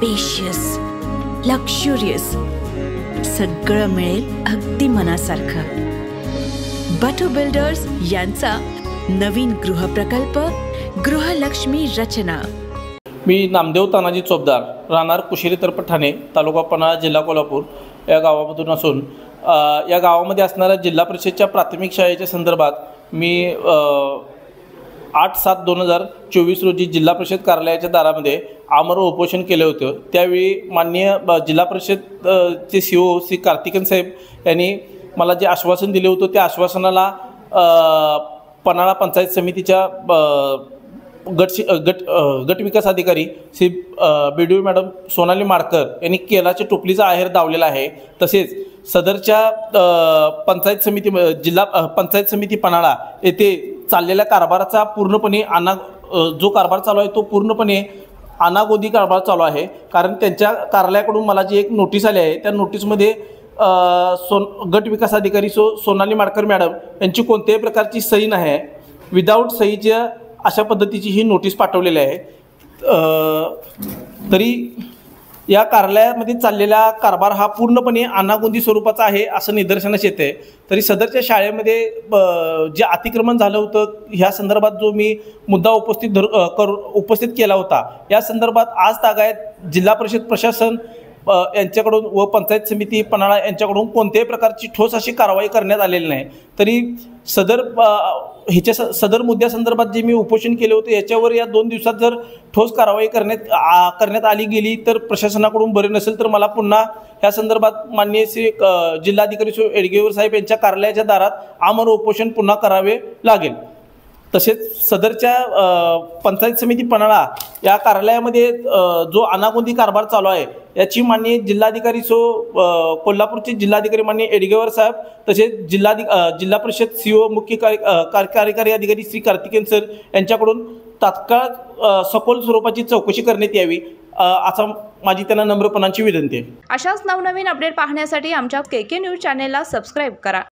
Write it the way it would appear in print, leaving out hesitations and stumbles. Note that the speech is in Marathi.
स्पेशियस, लक्झुरियस सगळं मिळेल अगदी मनासारखं। बटू बिल्डर्स यांचा नवीन गृहप्रकल्प गृहलक्ष्मी रचना। मी नामदेव तानाजी चोपदार, राहणार कुशेरी तर्फे ठाणे, तालुका पन्हाळा, जिल्हा कोल्हापूर या गावामधून असून या गावामध्ये असणाऱ्या जिल्हा परिषदच्या प्राथमिक शाळेच्या संदर्भात मी 8/7/2024 रोजी जिल्हा परिषद कार्यालयाच्या दारामध्ये आमरण उपोषण केले होते। त्यावेळी माननीय जिल्हा परिषद चे CEO श्री कार्तिकेन साहेब यांनी मला जे आश्वासन दिले होते त्या आश्वासनाला पन्हाळा पंचायत समितीच्या गट विकास अधिकारी श्री BDO मॅडम सोनाली माडकर यांनी केलाच्या टोपलीचा आहेर दावलेला आहे। तसेच सदरच्या पंचायत समिती पन्हाळा येथे चाललेल्या कारभाराचा पूर्णपणे जो कारभार चालू आहे तो पूर्णपणे अनागोंदी कारभार चालू आहे। कारण त्यांच्या कार्यालयाकडून मला जी एक नोटीस आली आहे त्या नोटीसमध्ये गट विकास अधिकारी सोनाली माडकर मॅडम यांची कोणत्याही प्रकारची सही नाही आहे। विदाऊट सहीच्या अशा पद्धतीची ही नोटीस पाठवलेली आहे। तरी या कार्यालयामध्ये चाललेला कारभार हा पूर्णपणे अनागोंदी स्वरूपाचा आहे असं निदर्शनास येते। तरी सदरच्या शाळेमध्ये जे अतिक्रमण झालं होतं ह्या संदर्भात जो मी मुद्दा उपस्थित केला होता, या संदर्भात आज तागायत जिल्हा परिषद प्रशासन यांच्याकडून व पंचायत समिती पन्हाळा यांच्याकडून कोणत्याही प्रकारची ठोस अशी कारवाई करण्यात आलेली नाही। तरी सदर मुद्द्यासंदर्भात जे मी उपोषण केले होते याच्यावर या 2 दिवसात जर ठोस कारवाई करण्यात आली गेली तर प्रशासनाकडून बरे नसेल तर मला पुन्हा या संदर्भात माननीय श्री जिल्हाधिकारी एडगेवर साहेब यांच्या कार्यालयाच्या दारात आमरण उपोषण पुन्हा करावे लागेल। तसेच सदरच्या पंचायत समिती पन्हाळा या कार्यालयामध्ये जो अनागोंदी कारभार चालू आहे याची माननीय जिल्हाधिकारी कोल्हापूरचे जिल्हाधिकारी माननीय एडगेवर साहेब तसेच जिल्हा परिषद CEO मुख्य कार्यकारी अधिकारी श्री कार्तिकेन सर यांच्याकडून तात्काळ सखोल स्वरूपाची चौकशी करण्यात यावी असा माझी त्यांना नम्रपणाची विनंती आहे। अशाच नवनवीन अपडेट पाहण्यासाठी आमच्या KK न्यूज चॅनेलला सबस्क्राईब करा।